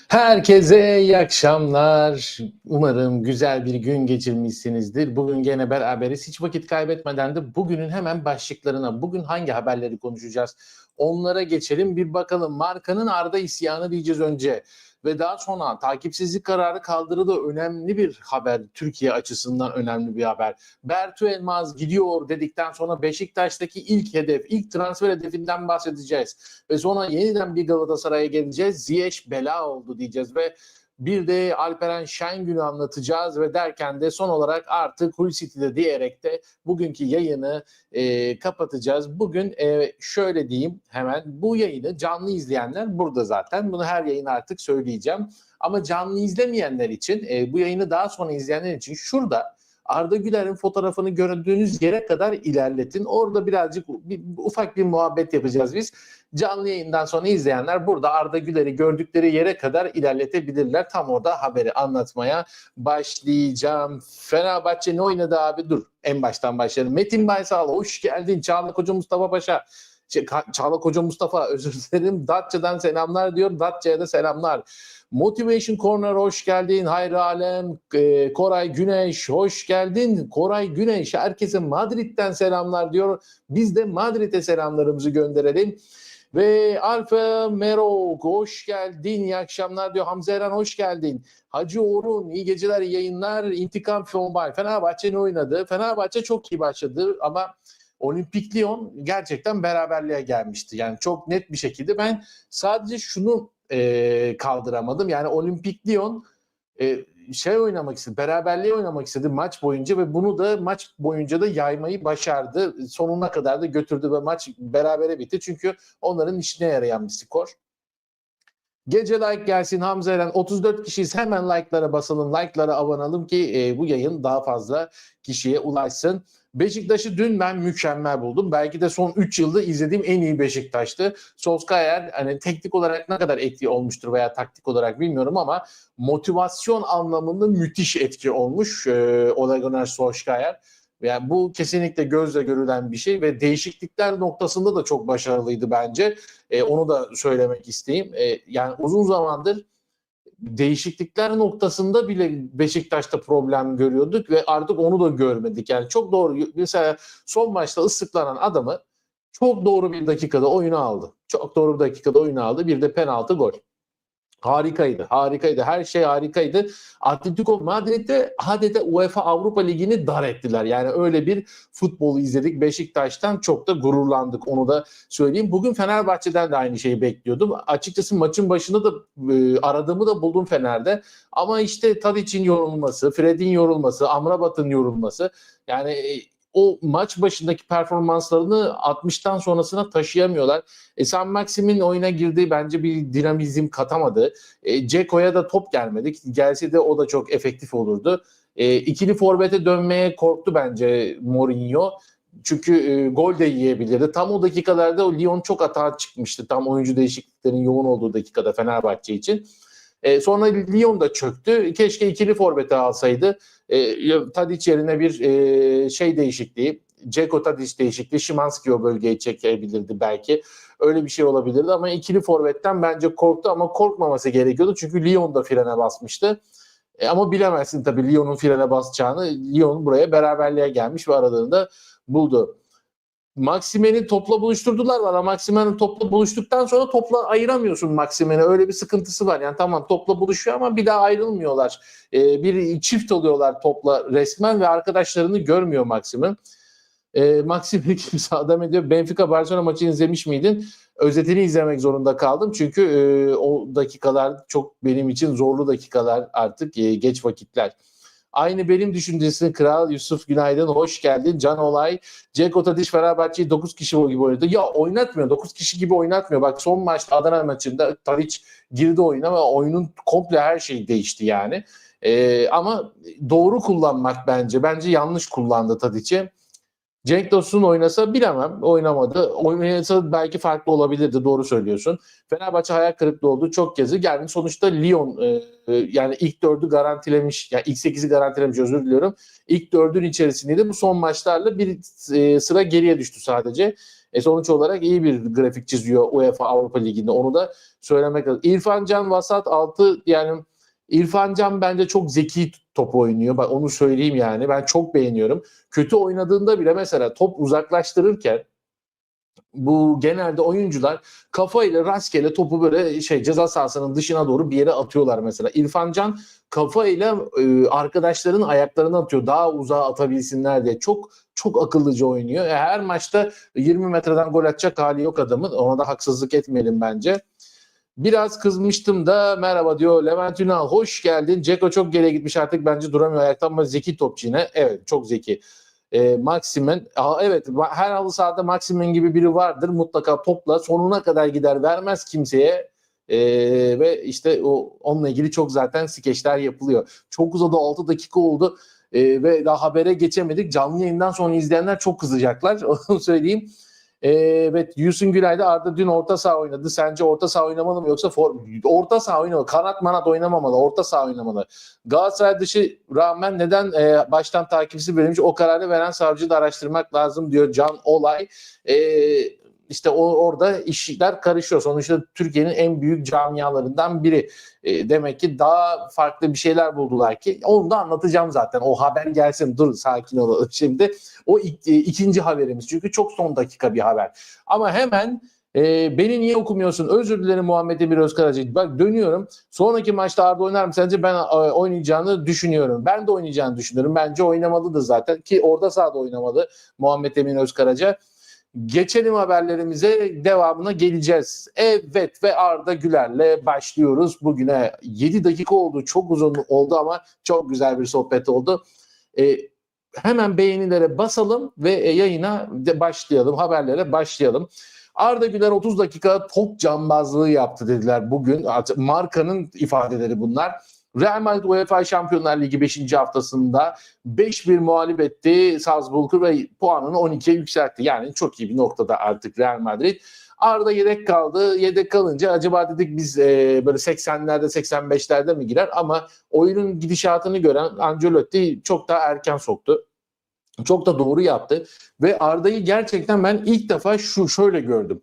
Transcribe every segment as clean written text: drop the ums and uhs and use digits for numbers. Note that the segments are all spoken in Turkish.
Herkese iyi akşamlar. Umarım güzel bir gün geçirmişsinizdir. Bugün gene beraberiz. Hiç vakit kaybetmeden de bugünün hemen başlıklarına, bugün hangi haberleri konuşacağız? Onlara geçelim. Bir bakalım. Markanın Arda isyanı diyeceğiz önce. Ve daha sonra takipsizlik kararı kaldırıldı. Önemli bir haber. Türkiye açısından önemli bir haber. Bertu Elmaz gidiyor dedikten sonra Beşiktaş'taki ilk hedef, ilk transfer hedefinden bahsedeceğiz. Ve sonra yeniden bir Galatasaray'a geleceğiz. Ziyech bela oldu diyeceğiz ve bir de Alperen Şengün'ü anlatacağız ve derken de son olarak artık Hull City'de diyerek de bugünkü yayını kapatacağız. Bugün şöyle diyeyim hemen, bu yayını canlı izleyenler burada zaten. Bunu her yayın artık söyleyeceğim. Ama canlı izlemeyenler için, bu yayını daha sonra izleyenler için şurada Arda Güler'in fotoğrafını gördüğünüz yere kadar ilerletin. Orada birazcık ufak bir muhabbet yapacağız biz. Canlı yayından sonra izleyenler burada Arda Güler'i gördükleri yere kadar ilerletebilirler. Tam orada haberi anlatmaya başlayacağım. Fenerbahçe ne oynadı abi? Dur, en baştan başlayalım. Metin Baysal hoş geldin. Çağla Koca Mustafa Paşa. Çağla Koca Mustafa, özür dilerim. Datça'dan selamlar diyor. Datça'ya da selamlar. Motivation Corner hoş geldin. Hayri Alem, Koray Güneş hoş geldin. Koray Güneş herkese Madrid'den selamlar diyor. Biz de Madrid'e selamlarımızı gönderelim. Ve Alfa Mero hoş geldin, iyi akşamlar diyor. Hamza Eren hoş geldin. Hacı Orhun iyi geceler, iyi yayınlar. İntikam Fonbay. Fenerbahçe ne oynadı? Fenerbahçe çok iyi başladı ama Olimpik Lyon gerçekten beraberliğe gelmişti. Yani çok net bir şekilde ben sadece şunu kaldıramadım. Yani Olimpik Lyon oynamak istedi, beraberliğe oynamak istedi maç boyunca ve bunu da maç boyunca da yaymayı başardı. Sonuna kadar da götürdü ve maç berabere bitti. Çünkü onların işine yarayan bir skor. Gece like gelsin Hamza Eren. 34 kişiyiz. Hemen like'lara basalım. Like'lara abanalım ki bu yayın daha fazla kişiye ulaşsın. Beşiktaş'ı dün ben mükemmel buldum. Belki de son 3 yılda izlediğim en iyi Beşiktaş'tı. Solskjaer hani teknik olarak ne kadar etki olmuştur veya taktik olarak bilmiyorum ama motivasyon anlamında müthiş etki olmuş Ole Gunnar Solskjaer. Yani bu kesinlikle gözle görülen bir şey ve değişiklikler noktasında da çok başarılıydı bence. Onu da söylemek isteyeyim. Yani uzun zamandır değişiklikler noktasında bile Beşiktaş'ta problem görüyorduk ve artık onu da görmedik. Yani çok doğru. Mesela son maçta ıslıklanan adamı çok doğru bir dakikada oyuna aldı. Çok doğru bir dakikada oyuna aldı. Bir de penaltı gol. Harikaydı, harikaydı. Her şey harikaydı. Atletico Madrid'de adeta UEFA Avrupa Ligi'ni dar ettiler. Yani öyle bir futbolu izledik Beşiktaş'tan. Çok da gururlandık, onu da söyleyeyim. Bugün Fenerbahçe'den de aynı şeyi bekliyordum. Açıkçası maçın başında da aradığımı da buldum Fener'de. Ama işte Tadic'in yorulması, Fred'in yorulması, Amrabat'ın yorulması. Yani o maç başındaki performanslarını 60'tan sonrasına taşıyamıyorlar. San Maxim'in oyuna girdiği bence bir dinamizm katamadı. Ceko'ya da top gelmedi. Gelse de o da çok efektif olurdu. İkili forvete dönmeye korktu bence Mourinho. Çünkü gol de yiyebilirdi. Tam o dakikalarda o Lyon çok hata çıkmıştı. Tam oyuncu değişikliklerinin yoğun olduğu dakikada Fenerbahçe için. Sonra Lyon da çöktü. Keşke ikili forvete alsaydı. Tadic yerine bir şey değişikliği, Dzeko Tadic değişikliği, Szymański o bölgeyi çekebilirdi belki. Öyle bir şey olabilirdi ama ikili forvetten bence korktu ama korkmaması gerekiyordu. Çünkü Lyon da frene basmıştı. Ama bilemezsin tabii Lyon'un frene basacağını. Lyon buraya beraberliğe gelmiş ve aradığında buldu. Maximen'i topla buluşturdular bana. Maximen'i topla buluştuktan sonra topla ayıramıyorsun Maximen'i. Öyle bir sıkıntısı var. Yani tamam topla buluşuyor ama bir daha ayrılmıyorlar. Bir çift oluyorlar topla resmen ve arkadaşlarını görmüyor Maximen. Maximen'i kimse adam ediyor. Benfica Barcelona maçını izlemiş miydin? Özetini izlemek zorunda kaldım. Çünkü o dakikalar çok benim için zorlu dakikalar artık geç vakitler. Aynı benim düşüncesini Kral Yusuf günaydın, hoş geldin. Can Olay, Ceko Tadiç Fenerbahçe'yi 9 kişi gibi oynadı. Ya oynatmıyor, 9 kişi gibi oynatmıyor. Bak son maçta Adana maçında Tadiç girdi oyuna ve oyunun komple her şeyi değişti yani. Ama doğru kullanmak bence. Bence yanlış kullandı Tadiç'i. Cenk Tosun oynasa bilemem. Oynamadı. Oynasa belki farklı olabilirdi. Doğru söylüyorsun. Fenerbahçe hayal kırıklığı oldu. Çok yazı geldi. Sonuçta Lyon yani ilk dördü garantilemiş. Yani ilk 8'i garantilemiş, özür diliyorum. İlk dördün içerisindeydi. Bu son maçlarla bir sıra geriye düştü sadece. Sonuç olarak iyi bir grafik çiziyor UEFA Avrupa Ligi'nde. Onu da söylemek lazım. İrfan Can Vasat 6, yani İrfan Can bence çok zeki top oynuyor. Bak onu söyleyeyim yani. Ben çok beğeniyorum. Kötü oynadığında bile mesela top uzaklaştırırken bu genelde oyuncular kafayla rastgele topu böyle ceza sahasının dışına doğru bir yere atıyorlar mesela. İrfan Can kafayla arkadaşların ayaklarına atıyor. Daha uzağa atabilsinler diye. Çok çok akıllıca oynuyor. Her maçta 20 metreden gol atacak hali yok adamın. Ona da haksızlık etmeyelim bence. Biraz kızmıştım da merhaba diyor Levent Ünal, hoş geldin. Ceko çok geriye gitmiş artık, bence duramıyor ayakta ama zeki topçu yine. Evet, çok zeki. Maximen, evet, her halı sahada Maximen gibi biri vardır. Mutlaka topla sonuna kadar gider, vermez kimseye. Ve işte onunla ilgili çok zaten skeçler yapılıyor. Çok uzadı, 6 dakika oldu. Ve daha habere geçemedik. Canlı yayından sonra izleyenler çok kızacaklar. Onu söyleyeyim. Evet, Yusuf Gülay da Arda dün orta saha oynadı. Sence orta saha oynamalı mı yoksa orta saha oynamalı? Kanat manat oynamamalı. Orta saha oynamalı. Galatasaray dışı rağmen neden baştan takipçisi verilmiş? O kararı veren savcıyı da araştırmak lazım diyor Can Olay. İşte orada işler karışıyor. Sonuçta Türkiye'nin en büyük camialarından biri. Demek ki daha farklı bir şeyler buldular ki. Onu da anlatacağım zaten. O haber gelsin. Dur, sakin olalım şimdi. O ikinci haberimiz. Çünkü çok son dakika bir haber. Ama hemen beni niye okumuyorsun? Özür dilerim Muhammed Emir Özkaraca. Bak dönüyorum. Sonraki maçta Arda oynar mı sence? Ben oynayacağını düşünüyorum. Ben de oynayacağını düşünüyorum. Bence oynamalıdır zaten. Ki orada sahada oynamalı Muhammed Emin Özkaraca. Geçelim haberlerimize, devamına geleceğiz. Evet, ve Arda Güler'le başlıyoruz bugüne. 7 dakika oldu, çok uzun oldu ama çok güzel bir sohbet oldu. Hemen beğenilere basalım ve yayına başlayalım, haberlere başlayalım. Arda Güler 30 dakika top cambazlığı yaptı dediler bugün. Markanın ifadeleri bunlar. Real Madrid UEFA Şampiyonlar Ligi 5. haftasında 5-1 mağlup etti Salzburg'u ve puanını 12'ye yükseltti. Yani çok iyi bir noktada artık Real Madrid. Arda yedek kaldı. Yedek kalınca acaba dedik biz böyle 80'lerde 85'lerde mi girer? Ama oyunun gidişatını gören Ancelotti çok daha erken soktu. Çok da doğru yaptı. Ve Arda'yı gerçekten ben ilk defa şöyle gördüm.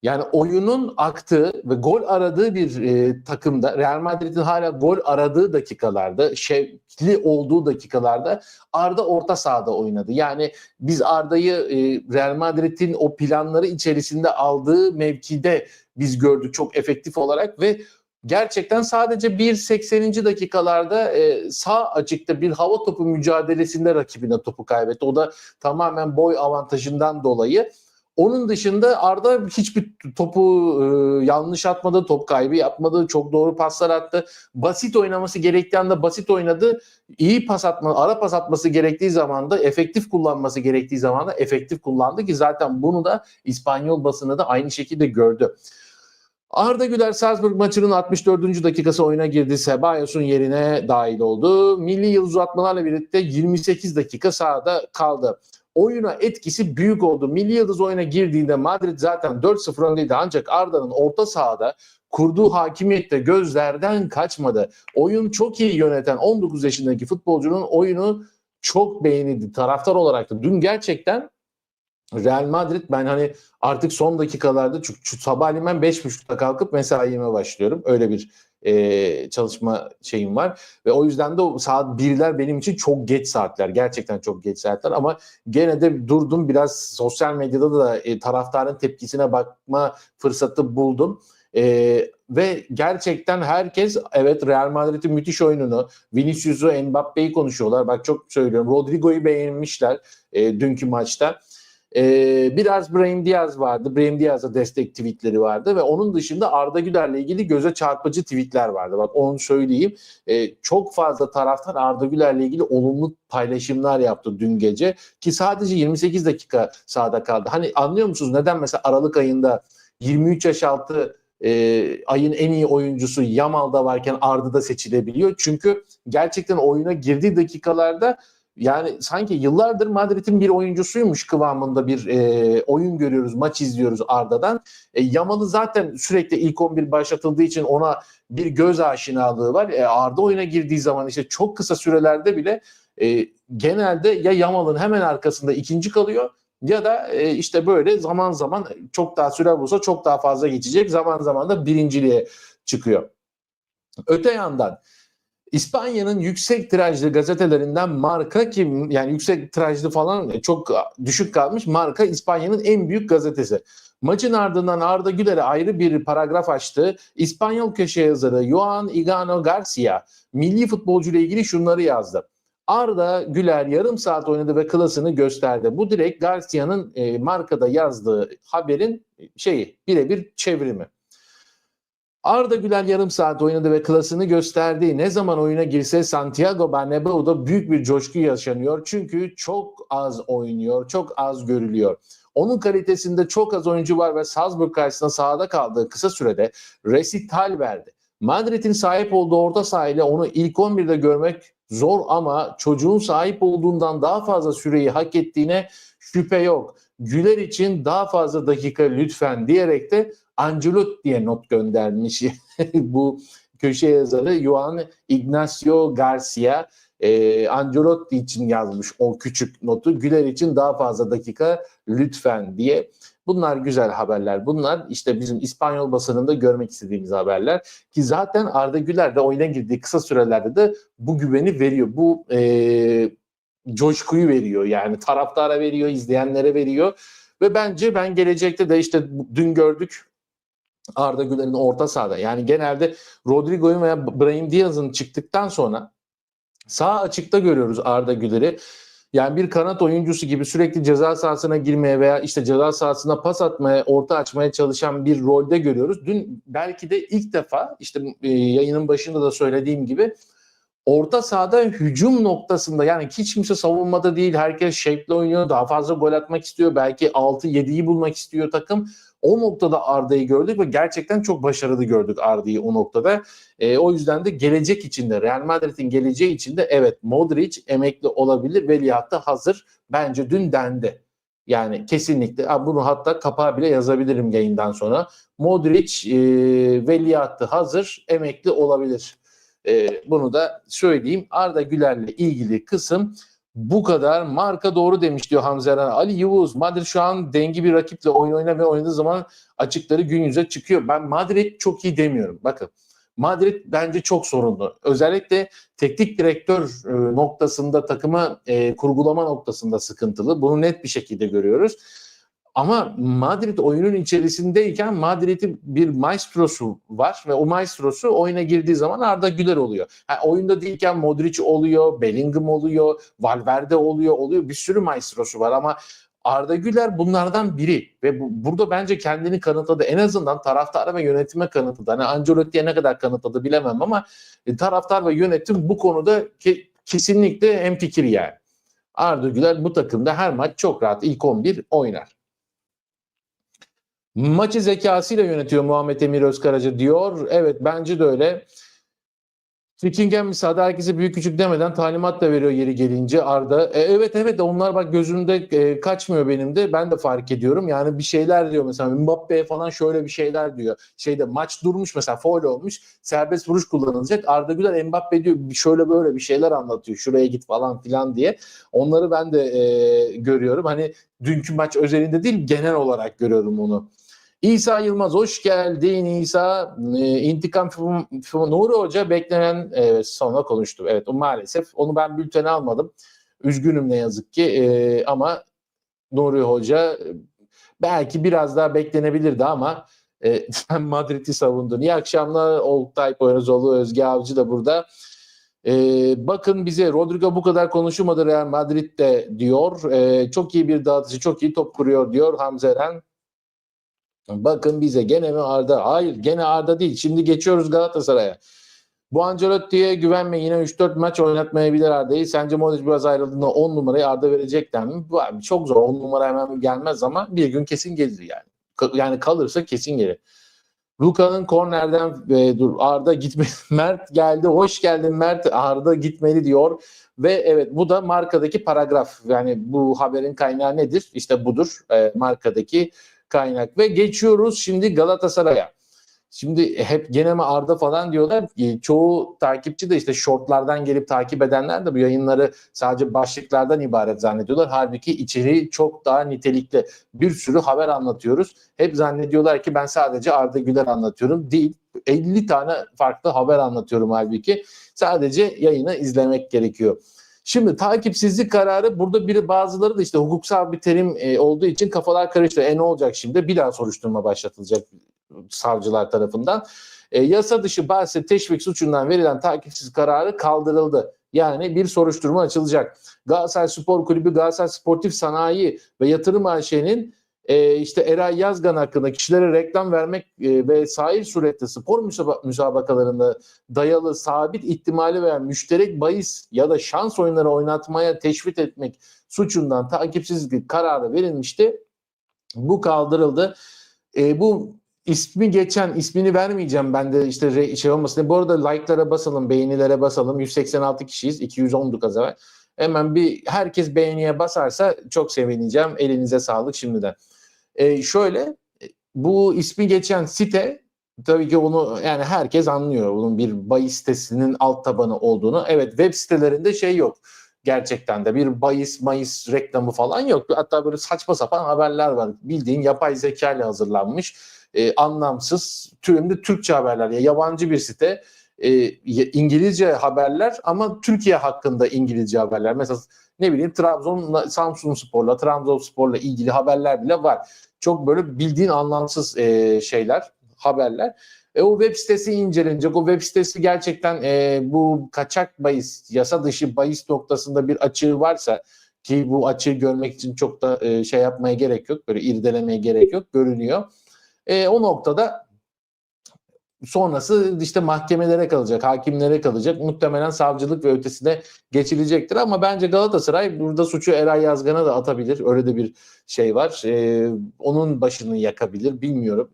Yani oyunun aktığı ve gol aradığı bir takımda, Real Madrid'in hala gol aradığı dakikalarda, şevkli olduğu dakikalarda Arda orta sahada oynadı. Yani biz Arda'yı Real Madrid'in o planları içerisinde aldığı mevkide biz gördük çok efektif olarak ve gerçekten sadece 1.80. dakikalarda sağ açıkta bir hava topu mücadelesinde rakibine topu kaybetti. O da tamamen boy avantajından dolayı. Onun dışında Arda hiçbir topu yanlış atmadı, top kaybı yapmadı, çok doğru paslar attı. Basit oynaması gerektiği anda basit oynadı. İyi pas atma, ara pas atması gerektiği zaman da, efektif kullanması gerektiği zaman da efektif kullandı ki zaten bunu da İspanyol basını da aynı şekilde gördü. Arda Güler Salzburg maçının 64. dakikası oyuna girdi. Cebalos'un yerine dahil oldu. Milli yıldız uzatmalarla birlikte 28 dakika sahada kaldı. Oyuna etkisi büyük oldu. Milli yıldız oyuna girdiğinde Madrid zaten 4-0 öndeydi ancak Arda'nın orta sahada kurduğu hakimiyette gözlerden kaçmadı. Oyun çok iyi yöneten 19 yaşındaki futbolcunun oyunu çok beğenildi. Taraftar olarak da dün gerçekten Real Madrid, ben hani artık son dakikalarda çünkü sabahleyin ben 5.30'da kalkıp mesaime başlıyorum. Öyle bir çalışma şeyim var. Ve o yüzden de o saat 1'ler benim için çok geç saatler. Gerçekten çok geç saatler ama gene de durdum biraz sosyal medyada da taraftarın tepkisine bakma fırsatı buldum. Ve gerçekten herkes evet Real Madrid'in müthiş oyununu, Vinicius'u, Mbappe'yi konuşuyorlar. Bak çok söylüyorum. Rodrigo'yu beğenmişler dünkü maçta. Biraz Brahim Diaz vardı. Brahim Diaz'a destek tweetleri vardı ve onun dışında Arda Güler'le ilgili göze çarpıcı tweetler vardı. Bak onu söyleyeyim. Çok fazla taraftar Arda Güler'le ilgili olumlu paylaşımlar yaptı dün gece ki sadece 28 dakika sahada kaldı. Hani anlıyor musunuz neden mesela Aralık ayında 23 yaş altı ayın en iyi oyuncusu Yamal'da varken Arda da seçilebiliyor? Çünkü gerçekten oyuna girdiği dakikalarda Yani sanki yıllardır Madrid'in bir oyuncusuymuş kıvamında bir oyun görüyoruz, maç izliyoruz Arda'dan. Yamal'ı zaten sürekli ilk 11 başlatıldığı için ona bir göz aşinalığı var. Arda oyuna girdiği zaman işte çok kısa sürelerde bile genelde ya Yamal'ın hemen arkasında ikinci kalıyor ya da işte böyle zaman zaman çok daha süre bulsa çok daha fazla geçecek. Zaman zaman da birinciliğe çıkıyor. Öte yandan İspanya'nın yüksek tirajlı gazetelerinden Marca, kim yani yüksek tirajlı falan çok düşük kalmış, Marca İspanya'nın en büyük gazetesi. Maçın ardından Arda Güler'e ayrı bir paragraf açtı. İspanyol köşe yazarı Joan Igano Garcia milli futbolcu ile ilgili şunları yazdı. Arda Güler yarım saat oynadı ve klasını gösterdi. Bu direkt Garcia'nın Marca'da yazdığı haberin birebir çevrimi. Arda Güler yarım saat oynadı ve klasını gösterdi. Ne zaman oyuna girse Santiago Bernabéu'da büyük bir coşku yaşanıyor. Çünkü çok az oynuyor, çok az görülüyor. Onun kalitesinde çok az oyuncu var ve Salzburg karşısında sahada kaldığı kısa sürede resital verdi. Madrid'in sahip olduğu orta sahayla onu ilk 11'de görmek zor ama çocuğun sahip olduğundan daha fazla süreyi hak ettiğine şüphe yok. Güler için daha fazla dakika lütfen diyerek de Ancelotti diye not göndermiş bu köşe yazarı Juan Ignacio Garcia. Ancelotti için yazmış o küçük notu. Güler için daha fazla dakika lütfen diye. Bunlar güzel haberler. Bunlar işte bizim İspanyol basınında görmek istediğimiz haberler. Ki zaten Arda Güler de oyuna girdiği kısa sürelerde de bu güveni veriyor. Bu coşkuyu veriyor. Yani taraftara veriyor, izleyenlere veriyor. Ve bence gelecekte de işte dün gördük Arda Güler'in orta sahada. Yani genelde Rodrigo'nun veya Brahim Diaz'ın çıktıktan sonra sağ açıkta görüyoruz Arda Güler'i. Yani bir kanat oyuncusu gibi sürekli ceza sahasına girmeye veya işte ceza sahasına pas atmaya, orta açmaya çalışan bir rolde görüyoruz. Dün belki de ilk defa işte yayının başında da söylediğim gibi orta sahada hücum noktasında, yani hiç kimse savunmada değil, herkes shape'le oynuyor, daha fazla gol atmak istiyor, belki 6-7'yi bulmak istiyor takım. O noktada Arda'yı gördük ve gerçekten çok başarılı gördük Arda'yı o noktada. O yüzden de gelecek içinde, Real Madrid'in geleceği içinde evet, Modric emekli olabilir, veliahtı hazır. Bence dün dendi. Yani kesinlikle bunu hatta kapağa bile yazabilirim yayından sonra. Modric veliahtı hazır, emekli olabilir. Bunu da söyleyeyim. Arda Güler'le ilgili kısım bu kadar. Marka doğru demiş diyor Hamza Eren. Ali Yavuz, Madrid şu an dengi bir rakiple oynadığı zaman açıkları gün yüze çıkıyor. Ben Madrid çok iyi demiyorum. Bakın, Madrid bence çok sorunlu. Özellikle teknik direktör noktasında, takımı kurgulama noktasında sıkıntılı. Bunu net bir şekilde görüyoruz. Ama Madrid oyunun içerisindeyken Madrid'in bir maestrosu var ve o maestrosu oyuna girdiği zaman Arda Güler oluyor. Oyunda değilken Modric oluyor, Bellingham oluyor, Valverde oluyor. Bir sürü maestrosu var ama Arda Güler bunlardan biri ve burada bence kendini kanıtladı. En azından taraftara ve yönetime kanıtladı. Hani Ancelotti'ye ne kadar kanıtladı bilemem ama taraftar ve yönetim bu konuda kesinlikle hemfikir yani. Arda Güler bu takımda her maç çok rahat ilk 11 oynar. Maçı zekasıyla yönetiyor Muhammed Emir Özkaraca diyor. Evet, bence de öyle. Frickingen müsaade, herkese büyük küçük demeden talimat da veriyor yeri gelince Arda. Evet onlar bak gözümde kaçmıyor benim de. Ben de fark ediyorum. Yani bir şeyler diyor mesela Mbappe'ye falan, şöyle bir şeyler diyor. Maç durmuş mesela, faul olmuş. Serbest vuruş kullanılacak. Arda Güler Mbappe diyor şöyle böyle bir şeyler anlatıyor. Şuraya git falan filan diye. Onları ben de görüyorum. Hani dünkü maç özelinde değil, genel olarak görüyorum onu. İsa Yılmaz, hoş geldin İsa. İntikam filmi Nuri Hoca beklenen sonra konuştu. Evet, o maalesef onu ben bültene almadım. Üzgünüm ne yazık ki ama Nuri Hoca belki biraz daha beklenebilirdi ama sen Madrid'i savundun. İyi akşamlar Oltay Poyrazoğlu, Özge Avcı da burada. Bakın bize Rodrigo bu kadar konuşulmadı Real Madrid'de diyor. Çok iyi bir dağıtıcı, çok iyi top kuruyor diyor Hamza Eren. Bakın bize gene mi Arda? Hayır, gene Arda değil. Şimdi geçiyoruz Galatasaray'a. Bu Ancelotti'ye güvenme, yine 3-4 maç oynatmayabilir Arda'yı. Sence Modric biraz ayrıldığında 10 numarayı Arda verecekler mi? Bu abi çok zor. 10 numara hemen gelmez ama bir gün kesin gelir yani. Yani kalırsa kesin gelir. Luka'nın kornerden dur Arda gitme Mert geldi. Hoş geldin Mert. Arda gitmeli diyor. Ve evet, bu da markadaki paragraf. Yani bu haberin kaynağı nedir? İşte budur. Markadaki kaynak. Ve geçiyoruz şimdi Galatasaray'a. Şimdi hep gene mi Arda falan diyorlar. Çoğu takipçi de işte shortlardan gelip takip edenler de bu yayınları sadece başlıklardan ibaret zannediyorlar. Halbuki içeriği çok daha nitelikli. Bir sürü haber anlatıyoruz. Hep zannediyorlar ki ben sadece Arda Güler anlatıyorum. Değil. 50 tane farklı haber anlatıyorum halbuki. Sadece yayını izlemek gerekiyor. Şimdi takipsizlik kararı, burada bazıları da işte hukuksal bir terim olduğu için kafalar karıştı. Ne olacak şimdi? Bir daha soruşturma başlatılacak savcılar tarafından. Yasa dışı bahse teşvik suçundan verilen takipsiz kararı kaldırıldı. Yani bir soruşturma açılacak. Galatasaray Spor Kulübü, Galatasaray Sportif Sanayi ve Yatırım AŞ'nin işte Eray Yazgan hakkında kişilere reklam vermek ve sair surette spor müsabakalarında dayalı sabit ihtimali veya müşterek bahis ya da şans oyunları oynatmaya teşvik etmek suçundan takipsizlik kararı verilmişti. Bu kaldırıldı. Bu ismi geçen, ismini vermeyeceğim ben de işte şey olmasın. Bu arada like'lara basalım, beğenilere basalım. 186 kişiyiz, 210'duk az evvel. Hemen bir herkes beğeniye basarsa çok sevineceğim. Elinize sağlık şimdiden. Şöyle, bu ismi geçen site, tabii ki onu yani herkes anlıyor. Bunun bir bahis sitesinin alt tabanı olduğunu. Evet, web sitelerinde şey yok. Gerçekten de bir bahis reklamı falan yok. Hatta böyle saçma sapan haberler var. Bildiğin yapay zeka ile hazırlanmış. Anlamsız. Türünde Türkçe haberler. Ya yabancı bir site. İngilizce haberler ama Türkiye hakkında İngilizce haberler. Mesela ne bileyim Samsunspor'la, Trabzonspor'la ilgili haberler bile var. Çok böyle bildiğin anlamsız şeyler, haberler. O web sitesi incelenecek. O web sitesi gerçekten bu kaçak bahis, yasa dışı bahis noktasında bir açığı varsa, ki bu açığı görmek için çok da şey yapmaya gerek yok. Böyle irdelemeye gerek yok. Görünüyor. O noktada sonrası işte mahkemelere kalacak, hakimlere kalacak. Muhtemelen savcılık ve ötesine geçilecektir. Ama bence Galatasaray burada suçu Eray Yazgan'a da atabilir. Öyle de bir şey var. Onun başını yakabilir. Bilmiyorum.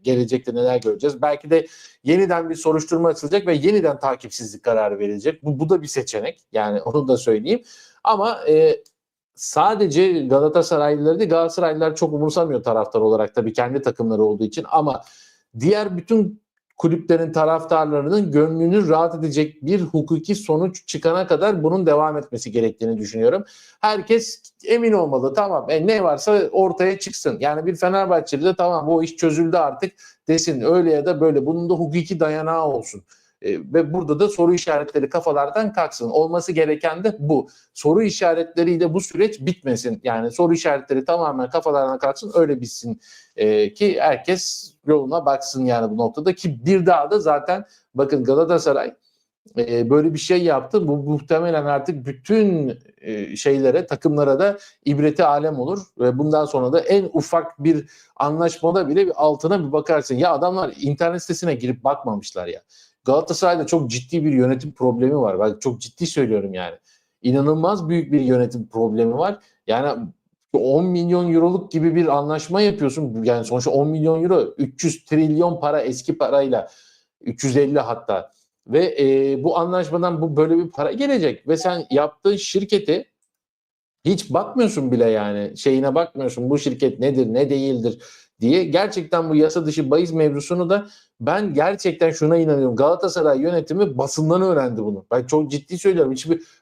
Gelecekte neler göreceğiz. Belki de yeniden bir soruşturma açılacak ve yeniden takipsizlik kararı verilecek. Bu da bir seçenek. Yani onu da söyleyeyim. Ama sadece Galatasaraylıları değil, Galatasaraylılar çok umursamıyor taraftar olarak, tabii kendi takımları olduğu için, ama diğer bütün kulüplerin taraftarlarının gönlünü rahat edecek bir hukuki sonuç çıkana kadar bunun devam etmesi gerektiğini düşünüyorum. Herkes emin olmalı, tamam ne varsa ortaya çıksın. Yani bir Fenerbahçeli de tamam bu iş çözüldü artık desin, öyle ya da böyle, bunun da hukuki dayanağı olsun. Ve burada da soru işaretleri kafalardan kalksın. Olması gereken de bu. Soru işaretleriyle bu süreç bitmesin. Yani soru işaretleri tamamen kafalardan kalksın, öyle bitsin. Ki herkes yoluna baksın yani bu noktada. Ki bir daha da zaten bakın Galatasaray böyle bir şey yaptı. Bu muhtemelen artık bütün şeylere, takımlara da ibreti alem olur. Ve bundan sonra da en ufak bir anlaşmada bile bir altına bir bakarsın. Ya adamlar internet sitesine girip bakmamışlar ya. Galatasaray'da çok ciddi bir yönetim problemi var. Bak çok ciddi söylüyorum yani. İnanılmaz büyük bir yönetim problemi var. Yani 10 milyon euroluk gibi bir anlaşma yapıyorsun. Yani sonuçta 10 milyon euro 300 trilyon para eski parayla, 350 hatta. Ve bu anlaşmadan bu böyle bir para gelecek ve sen yaptığın şirketi hiç bakmıyorsun bile, yani şeyine bakmıyorsun, bu şirket nedir ne değildir diye. Gerçekten bu yasa dışı bahis mevzusunu da ben gerçekten şuna inanıyorum. Galatasaray yönetimi basından öğrendi bunu. Ben çok ciddi söylüyorum.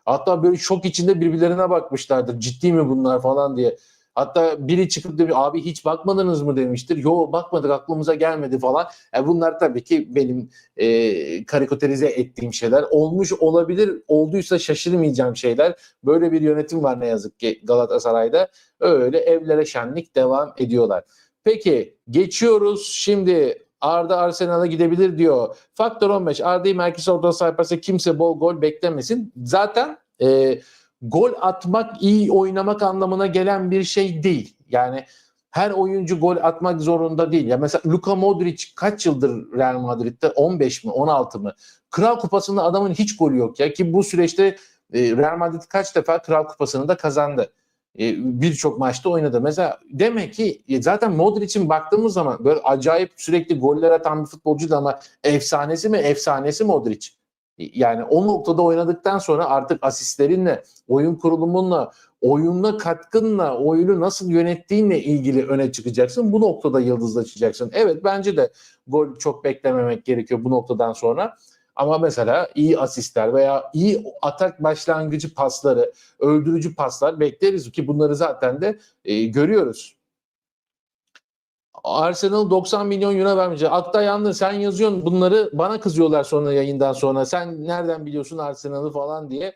Hatta böyle şok içinde birbirlerine bakmışlardır. Ciddi mi bunlar falan diye. Hatta biri çıkıp demiş abi hiç bakmadınız mı demiştir. Yo bakmadık, aklımıza gelmedi falan. Bunlar tabii ki benim karikatürize ettiğim şeyler. Olmuş olabilir, olduysa şaşırmayacağım şeyler. Böyle bir yönetim var ne yazık ki Galatasaray'da. Öyle evlere şenlik devam ediyorlar. Peki geçiyoruz şimdi. Arda Arsenal'a gidebilir diyor. Faktör 15. Arda'yı merkez orta saha yaparsa kimse bol gol beklemesin. Zaten gol atmak iyi oynamak anlamına gelen bir şey değil. Yani her oyuncu gol atmak zorunda değil. Ya mesela Luka Modric kaç yıldır Real Madrid'de? 15 mi 16 mı? Kral Kupası'nda adamın hiç golü yok ya, ki bu süreçte Real Madrid kaç defa Kral Kupası'nı da kazandı. birçok maçta oynadı. Mesela demek ki zaten Modric'in baktığımız zaman böyle acayip sürekli goller atan bir futbolcuydu ama efsanesi mi? Efsanesi Modric. Yani o noktada oynadıktan sonra artık asistlerinle, oyun kurulumunla, oyununa katkınla, oyunu nasıl yönettiğinle ilgili öne çıkacaksın. Bu noktada yıldızlaşacaksın. Evet, bence de gol çok beklememek gerekiyor bu noktadan sonra. Ama mesela iyi asistler veya iyi atak başlangıcı pasları, öldürücü paslar bekleriz ki bunları zaten de görüyoruz. Arsenal 90 milyon euro vermeyecek. Akta yandı, sen yazıyorsun bunları, bana kızıyorlar sonra yayından sonra. Sen nereden biliyorsun Arsenal'ı falan diye.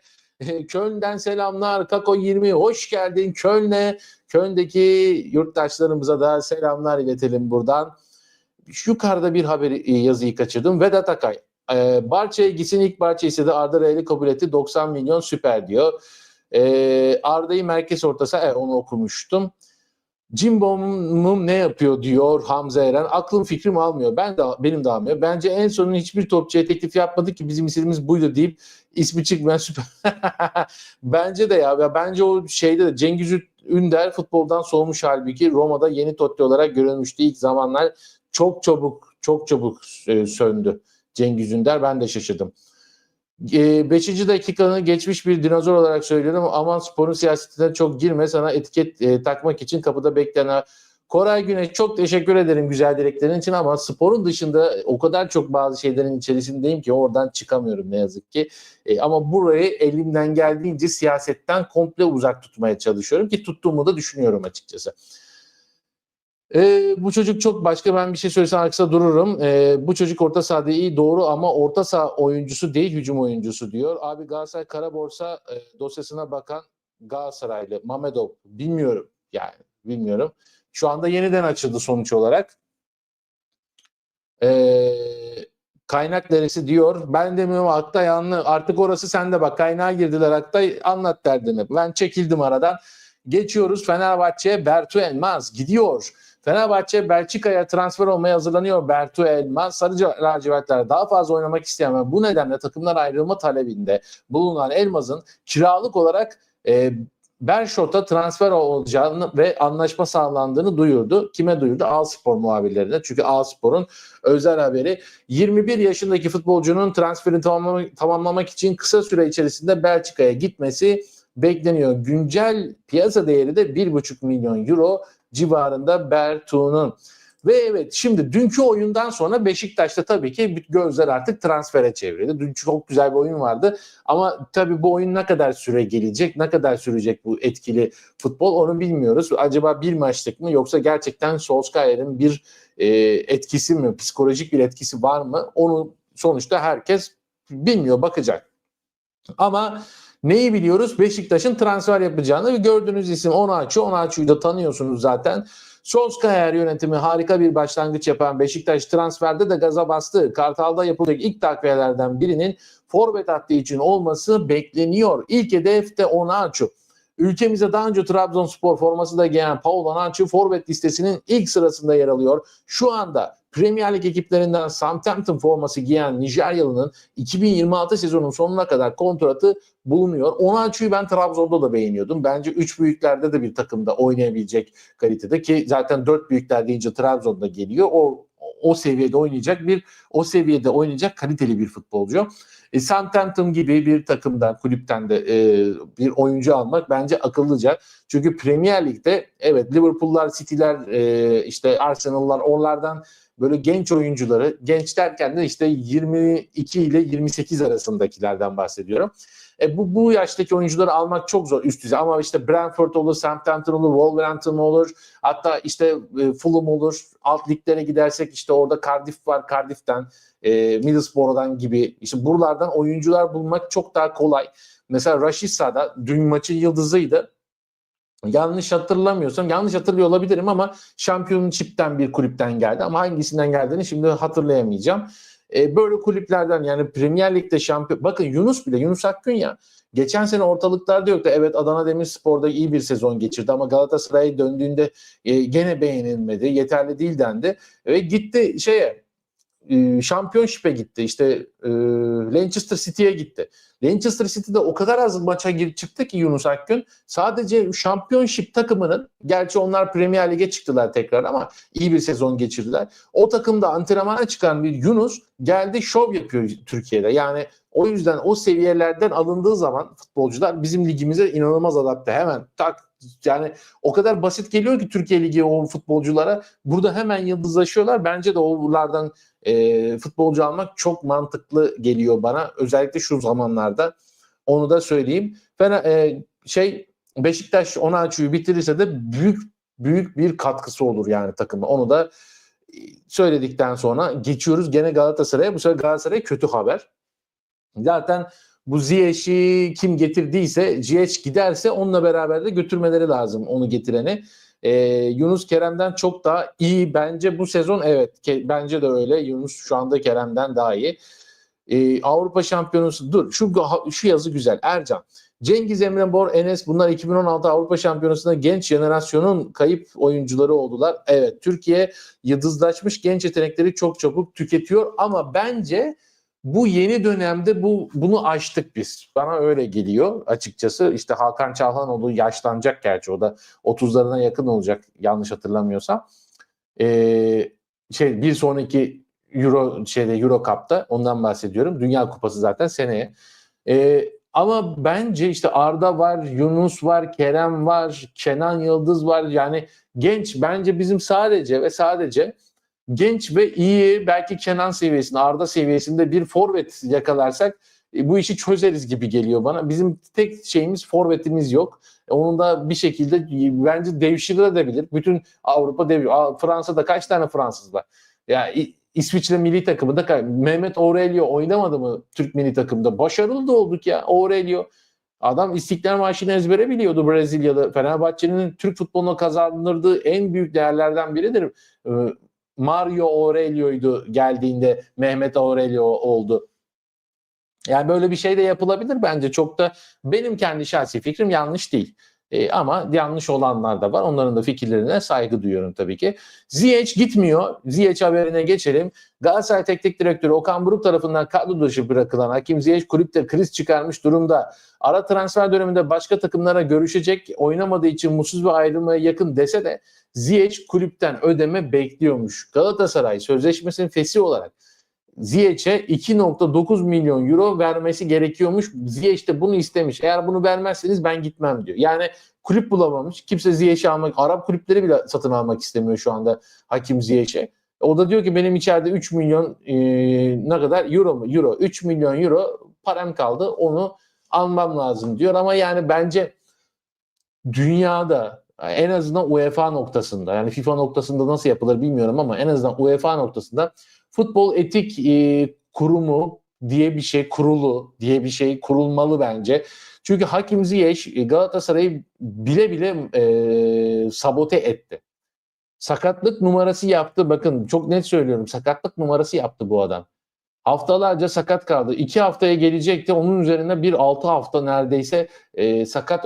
Köln'den selamlar. Kako 20 hoş geldin Köln'e. Köln'deki yurttaşlarımıza da selamlar iletelim buradan. Yukarıda bir yazıyı kaçırdım. Vedat Akay. Barça'ya gitsin, ilk Barça istedi. Arda Reyli kabul etti. 90 milyon süper diyor. Arda'yı merkez ortası, onu okumuştum. Cimbom'um ne yapıyor diyor Hamza Eren. Aklım fikrim almıyor. Benim de almıyor. Bence en sonunda hiçbir topçuya teklif yapmadık ki bizim istediğimiz buydu deyip ismi çıkmayan süper. Bence de ya. Bence o şeyde de Cengiz Ünder futboldan soğumuş, halbuki Roma'da yeni Totti olarak görülmüştü ilk zamanlar. Çok çabuk söndü Cengiz Ünder. Ben de şaşırdım. 5. dakikanı geçmiş bir dinozor olarak söylüyorum. Aman sporun siyasetine çok girme, sana etiket takmak için kapıda bekleyen Koray Güneş, çok teşekkür ederim güzel dileklerin için ama sporun dışında o kadar çok bazı şeylerin içerisindeyim ki oradan çıkamıyorum ne yazık ki. Ama burayı elimden geldiğince siyasetten komple uzak tutmaya çalışıyorum ki tuttuğumu da düşünüyorum açıkçası. Bu çocuk çok başka, ben bir şey söylesem arkasında dururum. Bu çocuk orta sahada iyi, doğru, ama orta saha oyuncusu değil, hücum oyuncusu diyor. Abi Galatasaray kara borsa dosyasına bakan Galatasaraylı Mamedov, bilmiyorum yani, bilmiyorum. Şu anda yeniden açıldı sonuç olarak. Kaynak neresi diyor. Ben demiyorum, Aktay yanlı. Artık orası sende, bak kaynağa girdiler Aktay, anlat derdini. Ben çekildim aradan. Geçiyoruz Fenerbahçe'ye. Bertu Elmas gidiyor. Fenerbahçe Belçika'ya transfer olmaya hazırlanıyor. Bertu Elmas, Sarı lacivertler daha fazla oynamak isteyen ve bu nedenle takımlar ayrılma talebinde bulunan Elmas'ın kiralık olarak Berşot'a transfer olacağını ve anlaşma sağlandığını duyurdu. Kime duyurdu? A-Spor muhabirlerine. Çünkü A-Spor'un özel haberi. 21 yaşındaki futbolcunun transferini tamamlamak için kısa süre içerisinde Belçika'ya gitmesi bekleniyor. Güncel piyasa değeri de 1,5 milyon euro civarında Bertu'nun. Ve evet, şimdi dünkü oyundan sonra Beşiktaş'ta tabii ki gözler artık transfere çevrildi. Dün çok güzel bir oyun vardı ama tabii bu oyun ne kadar süre gelecek, ne kadar sürecek bu etkili futbol, onu bilmiyoruz. Acaba bir maçlık mı, yoksa gerçekten Solskjaer'in bir etkisi mi, psikolojik bir etkisi var mı? Onu sonuçta herkes bilmiyor, bakacak. Ama neyi biliyoruz? Beşiktaş'ın transfer yapacağını. Gördüğünüz isim Onaçu. Onaçu'yu da tanıyorsunuz zaten. Solskjaer yönetimi harika bir başlangıç yapan Beşiktaş transferde de gaza bastı. Kartal'da yapılacak ilk takviyelerden birinin forvet hattı için olması bekleniyor. İlk hedef de Onaçu. Ülkemize daha önce Trabzonspor forması da giyen Paul Onaçu forvet listesinin ilk sırasında yer alıyor. Şu anda Premier Lig ekiplerinden Southampton forması giyen Nijeryalı'nın 2026 sezonun sonuna kadar kontratı bulunuyor. Onaçu'yu ben Trabzon'da da beğeniyordum. Bence 3 büyüklerde de bir takımda oynayabilecek kalitede, ki zaten 4 büyükler deyince Trabzon'da geliyor. O seviyede oynayacak kaliteli bir futbolcu. Southampton gibi bir takımdan, kulüpten de bir oyuncu almak bence akıllıca. Çünkü Premier Lig'de evet Liverpool'lar, City'ler, işte Arsenal'lar, oralardan böyle genç oyuncuları, genç derken de işte 22 ile 28 arasındakilerden bahsediyorum. Bu yaştaki oyuncuları almak çok zor üst düzey, ama işte Brentford olur, Southampton olur, Wolverhampton olur, hatta işte Fulham olur. Alt liglere gidersek işte orada Cardiff var, Cardiff'ten, Middlesbrough'dan gibi, işte buralardan oyuncular bulmak çok daha kolay. Mesela Rashica da dün maçın yıldızıydı. Yanlış hatırlamıyorsam, yanlış hatırlıyor olabilirim ama Championship'ten bir kulüpten geldi, ama hangisinden geldiğini şimdi hatırlayamayacağım. Böyle kulüplerden, yani Premier Lig'de şampiyon. Bakın Yunus Akgün ya. Geçen sene ortalıklarda yoktu. Evet, Adana Demirspor'da iyi bir sezon geçirdi ama Galatasaray'a döndüğünde gene beğenilmedi. Yeterli değil dendi. Ve gitti Championship'e gitti. İşte Manchester City'ye gitti. Manchester City'de o kadar az maça çıktı ki Yunus Akgün. Sadece Championship takımının, gerçi onlar Premier Lig'e çıktılar tekrar ama iyi bir sezon geçirdiler. O takımda antrenmana çıkan bir Yunus geldi şov yapıyor Türkiye'de. Yani o yüzden o seviyelerden alındığı zaman futbolcular bizim ligimize inanılmaz adapte. Hemen tak, yani o kadar basit geliyor ki Türkiye Ligi o futbolculara. Burada hemen yıldızlaşıyorlar. Bence de onlardan futbolcu almak çok mantıklı geliyor bana. Özellikle şu zamanlarda. Onu da söyleyeyim. Beşiktaş Onaçu'yu bitirirse de büyük bir katkısı olur yani takıma. Onu da söyledikten sonra geçiyoruz gene Galatasaray'a. Bu sefer Galatasaray kötü haber. Zaten bu Ziyech'i kim getirdiyse, Ziyech giderse onunla beraber de götürmeleri lazım onu getireni. Yunus Kerem'den çok daha iyi bence bu sezon, evet bence de öyle. Yunus şu anda Kerem'den daha iyi. Avrupa Şampiyonası şu yazı güzel. Ercan, Cengiz, Emre Mor, Enes, bunlar 2016 Avrupa Şampiyonası'nda genç jenerasyonun kayıp oyuncuları oldular. Evet, Türkiye yıldızlaşmış genç yetenekleri çok çabuk tüketiyor ama bence bu yeni dönemde bunu aştık biz. Bana öyle geliyor açıkçası. İşte Hakan Çalhanoğlu yaşlanacak, gerçi o da 30'larına yakın olacak yanlış hatırlamıyorsam. Bir sonraki Euro Cup'ta ondan bahsediyorum. Dünya Kupası zaten seneye. Ama bence işte Arda var, Yunus var, Kerem var, Kenan Yıldız var. Yani genç, bence bizim sadece genç ve iyi, belki Kenan seviyesinde, Arda seviyesinde bir forvet yakalarsak bu işi çözeriz gibi geliyor bana. Bizim tek şeyimiz, forvetimiz yok. Onun da bir şekilde bence devşirilebilir. Bütün Avrupa Fransa'da kaç tane Fransız var? Ya İsviçre milli takımında Mehmet Aurelio oynamadı mı Türk milli takımda? Başarılı da olduk ya Aurelio. Adam İstiklal Marşı'nı ezbere biliyordu Brezilyalı. Fenerbahçe'nin Türk futboluna kazandırdığı en büyük değerlerden biridir. Mario Aurelio'ydu geldiğinde, Mehmet Aurelio oldu. Yani böyle bir şey de yapılabilir bence. Çok da benim kendi şahsi fikrim yanlış değil. Ama yanlış olanlar da var. Onların da fikirlerine saygı duyuyorum tabii ki. Ziyech gitmiyor. Ziyech haberine geçelim. Galatasaray Teknik Direktörü Okan Buruk tarafından kadro dışı bırakılan Hakim Ziyech kulüpte kriz çıkarmış durumda. Ara transfer döneminde başka takımlara görüşecek, oynamadığı için mutsuz ve ayrılmaya yakın dese de Ziyech kulüpten ödeme bekliyormuş. Galatasaray sözleşmesinin fesih olarak Ziyech'e 2.9 milyon euro vermesi gerekiyormuş. Ziyech de bunu istemiş. Eğer bunu vermezseniz ben gitmem diyor. Yani kulüp bulamamış. Kimse Ziyech'i almak, Arap kulüpleri bile satın almak istemiyor şu anda Hakim Ziyech'e. O da diyor ki benim içeride 3 milyon ne kadar euro mu? Euro. 3 milyon euro param kaldı. Onu almam lazım diyor ama yani bence dünyada en azından UEFA noktasında, yani FIFA noktasında nasıl yapılır bilmiyorum ama en azından UEFA noktasında futbol etik kurumu diye bir şey, kurulu diye bir şey kurulmalı bence. Çünkü Hakim Ziyech Galatasaray'ı bile bile sabote etti. Sakatlık numarası yaptı. Bakın çok net söylüyorum. Sakatlık numarası yaptı bu adam. Haftalarca sakat kaldı. 2 haftaya gelecekti. Onun üzerine 6 hafta neredeyse sakat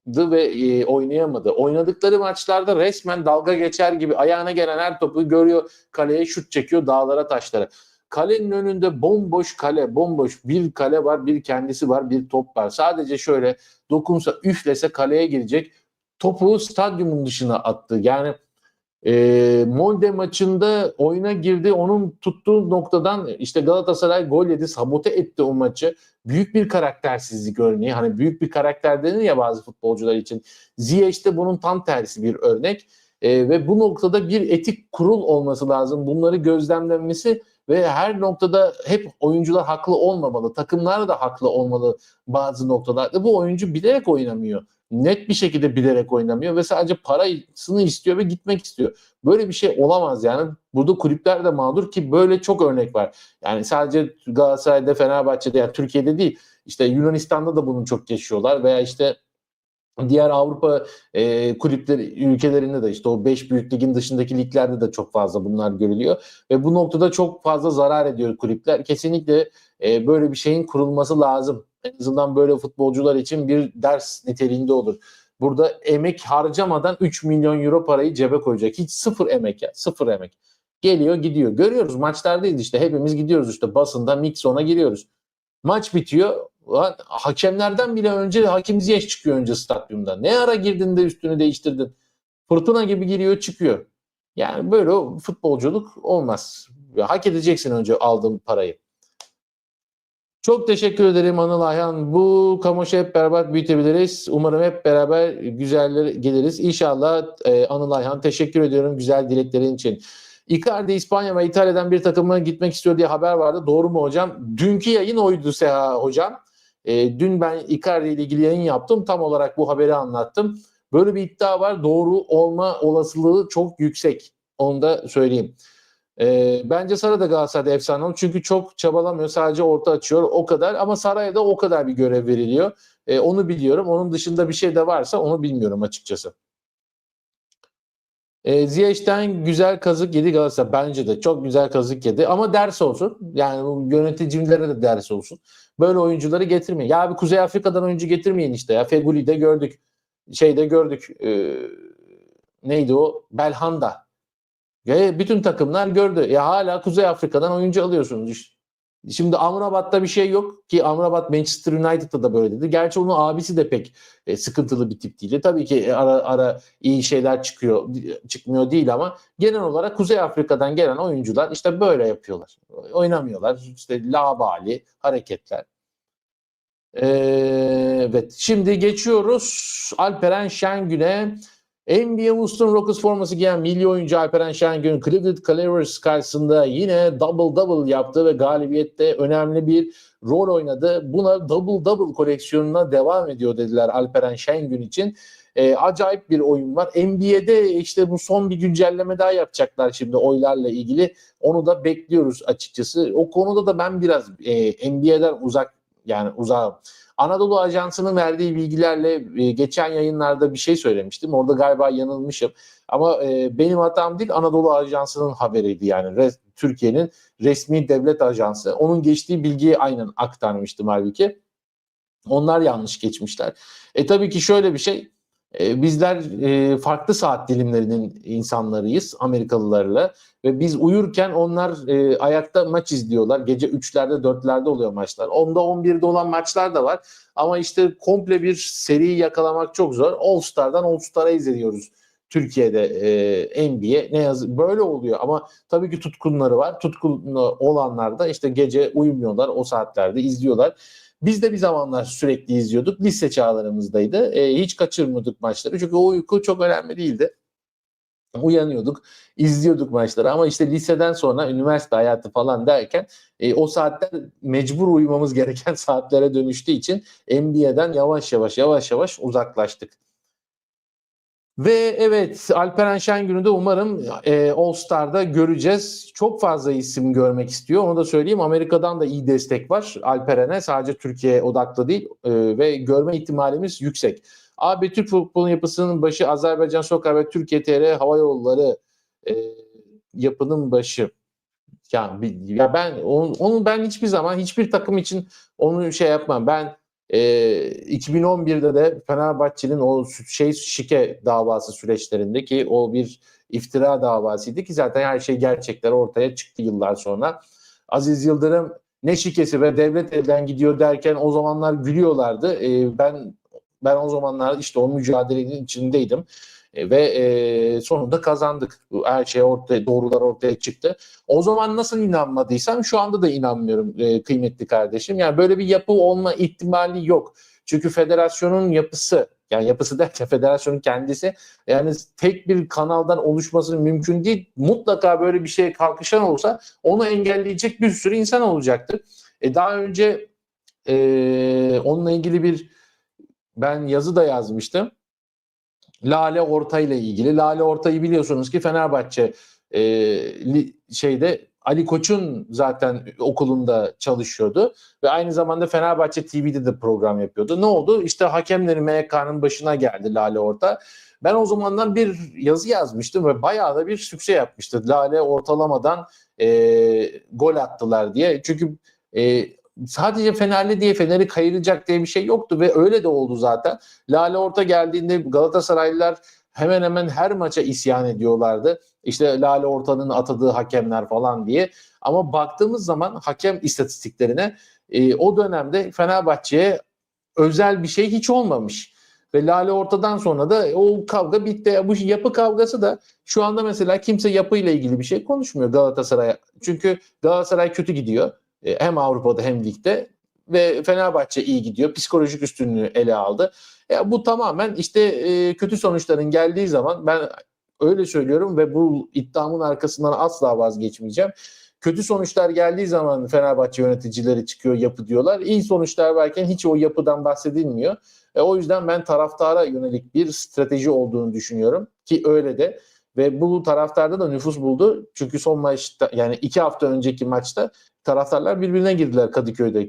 ve oynayamadı. Oynadıkları maçlarda resmen dalga geçer gibi ayağına gelen her topu görüyor, kaleye şut çekiyor dağlara taşlara. Kalenin önünde bomboş kale, bomboş bir kale var, bir kendisi var, bir top var. Sadece şöyle dokunsa, üflese kaleye girecek. Topu stadyumun dışına attı. Yani Molde maçında oyuna girdi. Onun tuttuğu noktadan işte Galatasaray gol yedi, sabote etti o maçı. Büyük bir karaktersizlik örneği. Hani büyük bir karakter denir ya bazı futbolcular için. Ziyech de bunun tam tersi bir örnek. Ve bu noktada bir etik kurul olması lazım. Bunları gözlemlenmesi ve her noktada hep oyuncular haklı olmamalı. Takımlar da haklı olmalı bazı noktalarda. Bu oyuncu bilerek oynamıyor. Net bir şekilde bilerek oynamıyor ve sadece parasını istiyor ve gitmek istiyor. Böyle bir şey olamaz yani. Burada kulüpler de mağdur ki böyle çok örnek var. Yani sadece Galatasaray'da, Fenerbahçe'de, yani Türkiye'de değil. İşte Yunanistan'da da bunu çok yaşıyorlar veya işte diğer Avrupa kulüpleri ülkelerinde de işte o 5 büyük ligin dışındaki liglerde de çok fazla bunlar görülüyor ve bu noktada çok fazla zarar ediyor kulüpler. Kesinlikle böyle bir şeyin kurulması lazım. En azından böyle futbolcular için bir ders niteliğinde olur. Burada emek harcamadan 3 milyon euro parayı cebe koyacak. Hiç sıfır emek ya, sıfır emek. Geliyor gidiyor. Görüyoruz maçlardayız işte, hepimiz gidiyoruz işte basında mix ona giriyoruz. Maç bitiyor. Ulan hakemlerden bile önce Hakim Ziyech çıkıyor önce stadyumda. Ne ara girdin de üstünü değiştirdin? Fırtına gibi giriyor çıkıyor. Yani böyle futbolculuk olmaz. Hak edeceksin önce aldığın parayı. Çok teşekkür ederim Anıl Ayhan. Bu kamoşu hep beraber büyütebiliriz. Umarım hep beraber güzeller geliriz. İnşallah Anıl Ayhan. Teşekkür ediyorum güzel dileklerin için. Icardi İspanya ve İtalya'dan bir takıma gitmek istiyor diye haber vardı. Doğru mu hocam? Dünkü yayın oydu Seha hocam. Dün ben Icardi ile ilgili yayın yaptım. Tam olarak bu haberi anlattım. Böyle bir iddia var. Doğru olma olasılığı çok yüksek. Onu da söyleyeyim. Bence Sara da Galatasaray'da efsane olur. Çünkü çok çabalamıyor. Sadece orta açıyor. O kadar. Ama Saray'a da o kadar bir görev veriliyor. Onu biliyorum. Onun dışında bir şey de varsa onu bilmiyorum açıkçası. Ziyech'ten güzel kazık yedi Galatasaray. Bence de çok güzel kazık yedi. Ama ders olsun. Yani bu yöneticilere de ders olsun. Böyle oyuncuları getirmeyin. Ya bir Kuzey Afrika'dan oyuncu getirmeyin işte. Ya Feguli'de gördük. Şeyde gördük. Neydi o? Belhanda. Bütün takımlar gördü. Hala Kuzey Afrika'dan oyuncu alıyorsunuz işte. Şimdi Amrabat'ta bir şey yok ki Amrabat Manchester United'da da böyle dedi. Gerçi onun abisi de pek sıkıntılı bir tip değildi. Tabii ki ara iyi şeyler çıkmıyor değil ama genel olarak Kuzey Afrika'dan gelen oyuncular işte böyle yapıyorlar. Oynamıyorlar. İşte labali hareketler. Evet. Şimdi geçiyoruz Alperen Şengün'e. NBA Houston Rockets forması giyen milli oyuncu Alperen Şengün Cleveland Cavaliers karşısında yine double double yaptı ve galibiyette önemli bir rol oynadı. Buna double double koleksiyonuna devam ediyor dediler Alperen Şengün için. Acayip bir oyun var. NBA'de işte bu son bir güncelleme daha yapacaklar şimdi oylarla ilgili. Onu da bekliyoruz açıkçası. O konuda da ben biraz NBA'den uzağım. Anadolu Ajansı'nın verdiği bilgilerle geçen yayınlarda bir şey söylemiştim. Orada galiba yanılmışım. Ama benim hatam değil, Anadolu Ajansı'nın haberiydi yani. Türkiye'nin resmi devlet ajansı. Onun geçtiği bilgiyi aynen aktarmıştım halbuki. Onlar yanlış geçmişler. Tabii ki şöyle bir şey. Bizler farklı saat dilimlerinin insanlarıyız Amerikalılarla ve biz uyurken onlar ayakta maç izliyorlar. Gece 3'lerde 4'lerde oluyor maçlar. 10'da 11'de olan maçlar da var. Ama işte komple bir seriyi yakalamak çok zor. All Star'dan All Star'a izliyoruz Türkiye'de NBA. Ne yazık böyle oluyor ama tabii ki tutkunları var. Tutkunlu olanlar da işte gece uyumuyorlar, o saatlerde izliyorlar. Biz de bir zamanlar sürekli izliyorduk. Lise çağlarımızdaydı. Hiç kaçırmıyorduk maçları. Çünkü o uyku çok önemli değildi. Uyanıyorduk, izliyorduk maçları ama işte liseden sonra üniversite hayatı falan derken o saatler mecbur uyumamız gereken saatlere dönüştüğü için NBA'den yavaş yavaş uzaklaştık. Ve evet Alperen Şengün'ü de umarım All Star'da göreceğiz. Çok fazla isim görmek istiyor. Onu da söyleyeyim. Amerika'dan da iyi destek var Alperen'e. Sadece Türkiye odaklı değil ve görme ihtimalimiz yüksek. Abi Türk futbolun yapısının başı Azerbaycan Sokar ve Türkiye TR Hava Yolları yapının başı. Ya ben onu ben hiçbir zaman hiçbir takım için onu şey yapmam. Ben 2011'de de Fenerbahçe'nin o şike davası süreçlerindeki o bir iftira davasıydı ki zaten her şey gerçekler ortaya çıktı yıllar sonra. Aziz Yıldırım ne şikesi ve devlet elden gidiyor derken o zamanlar gülüyorlardı. Ben o zamanlar işte o mücadelenin içindeydim. Ve sonunda kazandık. Her şey doğrular ortaya çıktı. O zaman nasıl inanmadıysam şu anda da inanmıyorum kıymetli kardeşim. Yani böyle bir yapı olma ihtimali yok. Çünkü federasyonun yapısı, yani yapısı derken federasyonun kendisi, yani tek bir kanaldan oluşması mümkün değil. Mutlaka böyle bir şeye kalkışan olsa onu engelleyecek bir sürü insan olacaktır. Daha önce onunla ilgili ben yazı da yazmıştım. Lale Orta ile ilgili. Lale Orta'yı biliyorsunuz ki Fenerbahçe Ali Koç'un zaten okulunda çalışıyordu ve aynı zamanda Fenerbahçe TV'de de program yapıyordu. Ne oldu? İşte hakemlerin MHK'nın başına geldi Lale Orta. Ben o zamanlar bir yazı yazmıştım ve bayağı da bir sükse yapmıştı. Lale ortalamadan gol attılar diye. Çünkü sadece Fenerli diye Fener'i kayıracak diye bir şey yoktu ve öyle de oldu zaten. Lale Orta geldiğinde Galatasaraylılar hemen hemen her maça isyan ediyorlardı. İşte Lale Orta'nın atadığı hakemler falan diye. Ama baktığımız zaman hakem istatistiklerine o dönemde Fenerbahçe'ye özel bir şey hiç olmamış. Ve Lale ortadan sonra da o kavga bitti. Bu yapı kavgası da şu anda mesela kimse yapıyla ilgili bir şey konuşmuyor Galatasaray'a. Çünkü Galatasaray kötü gidiyor. Hem Avrupa'da hem ligde. Ve Fenerbahçe iyi gidiyor. Psikolojik üstünlüğü ele aldı. Bu tamamen işte kötü sonuçların geldiği zaman, ben öyle söylüyorum ve bu iddiamın arkasından asla vazgeçmeyeceğim. Kötü sonuçlar geldiği zaman Fenerbahçe yöneticileri çıkıyor, yapı diyorlar. İyi sonuçlar varken hiç o yapıdan bahsedilmiyor. O yüzden ben taraftara yönelik bir strateji olduğunu düşünüyorum ki öyle de, ve bu taraftarda da nüfus buldu. Çünkü son maçta, yani 2 hafta önceki maçta taraftarlar birbirine girdiler Kadıköy'de.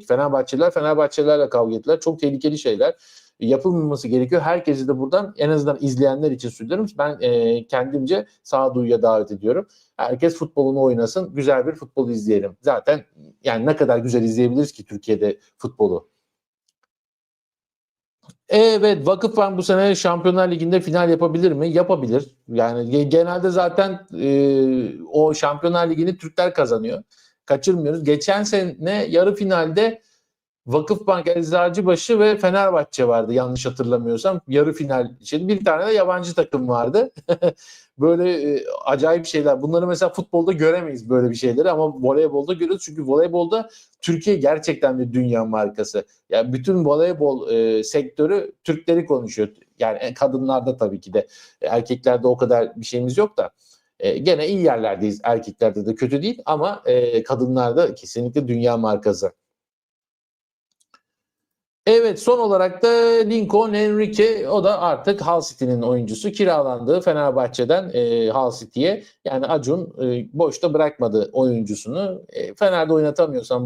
Fenerbahçelilerle kavga ettiler. Çok tehlikeli şeyler. Yapılmaması gerekiyor. Herkesi de buradan, en azından izleyenler için söylüyorum. Ben kendimce sağduyuya davet ediyorum. Herkes futbolunu oynasın. Güzel bir futbol izleyelim. Zaten yani ne kadar güzel izleyebiliriz ki Türkiye'de futbolu. Evet, Vakıfbank bu sene Şampiyonlar Ligi'nde final yapabilir mi? Yapabilir. Yani genelde zaten o Şampiyonlar Ligi'ni Türkler kazanıyor. Kaçırmıyoruz. Geçen sene yarı finalde Vakıfbank, Eczacıbaşı ve Fenerbahçe vardı yanlış hatırlamıyorsam. Yarı final için bir tane de yabancı takım vardı. Böyle acayip şeyler. Bunları mesela futbolda göremeyiz, böyle bir şeyleri, ama voleybolda görüyoruz. Çünkü voleybolda Türkiye gerçekten bir dünya markası. Yani bütün voleybol sektörü Türkleri konuşuyor. Yani kadınlarda tabii ki de, erkeklerde o kadar bir şeyimiz yok da. Gene iyi yerlerdeyiz, erkeklerde de kötü değil, ama kadınlarda kesinlikle dünya markası. Evet, son olarak da Lincoln Henrique, o da artık Hull City'nin oyuncusu, kiralandığı Fenerbahçe'den Hull City'ye. Yani Acun boşta bırakmadı oyuncusunu. Fener'de oynatamıyorsam,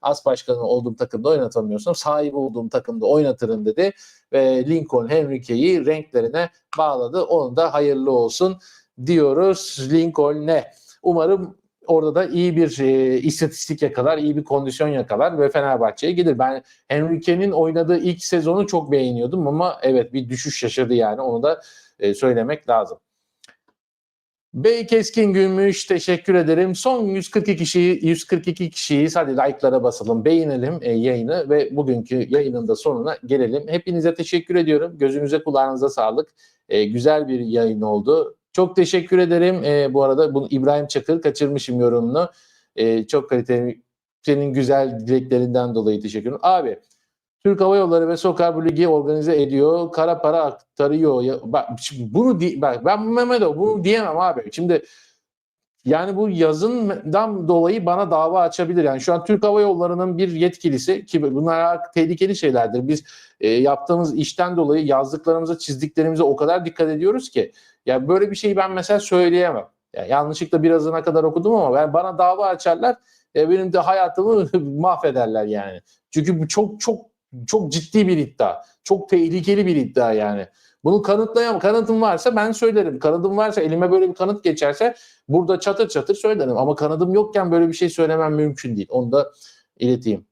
as başkanı olduğum takımda oynatamıyorsam, sahibi olduğum takımda oynatırım dedi. Ve Lincoln Henrique'yi renklerine bağladı. Onun da hayırlı olsun diyoruz Lincoln'e. Umarım orada da iyi bir istatistik yakalar, iyi bir kondisyon yakalar ve Fenerbahçe'ye gelir. Ben Henrique'nin oynadığı ilk sezonu çok beğeniyordum ama evet, bir düşüş yaşadı yani, onu da söylemek lazım. Bey Keskin Gümüş, teşekkür ederim. Son 142 kişiyiz. Hadi like'lara basalım, beğenelim yayını ve bugünkü yayının da sonuna gelelim. Hepinize teşekkür ediyorum. Gözünüze kulağınıza sağlık. Güzel bir yayın oldu. Çok teşekkür ederim. Bu arada bunu İbrahim Çakır, kaçırmışım yorumunu. Çok kaliteli, senin güzel dileklerinden dolayı teşekkür ederim. Abi, Türk Hava Yolları ve Sokar bu ligi organize ediyor. Kara para aktarıyor. Bak, ben Mehmet'e bunu diyemem abi. Şimdi yani bu yazından dolayı bana dava açabilir. Yani şu an Türk Hava Yolları'nın bir yetkilisi, ki bunlar tehlikeli şeylerdir. Biz yaptığımız işten dolayı yazdıklarımıza, çizdiklerimize o kadar dikkat ediyoruz ki. Ya böyle bir şeyi ben mesela söyleyemem. Yani yanlışlıkla birazına kadar okudum ama bana dava açarlar. Benim de hayatımı mahvederler yani. Çünkü bu çok çok çok ciddi bir iddia. Çok tehlikeli bir iddia yani. Bunu kanıtlayamam. Kanıtım varsa ben söylerim. Kanıtım varsa, elime böyle bir kanıt geçerse burada çatır çatır söylerim. Ama kanıtım yokken böyle bir şey söylemem mümkün değil. Onu da ileteyim.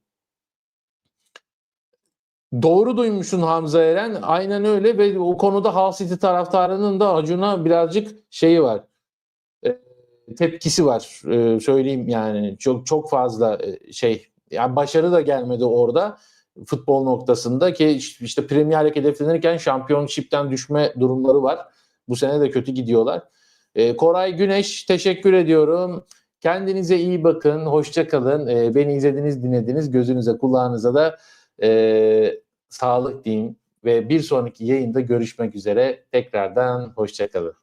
Doğru duymuşsun Hamza Eren. Aynen öyle ve o konuda Hull City taraftarının da Acun'a birazcık şeyi var. Tepkisi var. Söyleyeyim yani. Çok çok fazla yani başarı da gelmedi orada futbol noktasında, ki işte Premier Lig hedeflenirken Championship'ten düşme durumları var. Bu sene de kötü gidiyorlar. Koray Güneş, teşekkür ediyorum. Kendinize iyi bakın. Hoşça kalın. Beni izlediniz, dinlediniz. Gözünüze, kulağınıza da sağlık diyeyim ve bir sonraki yayında görüşmek üzere. Tekrardan hoşça kalın.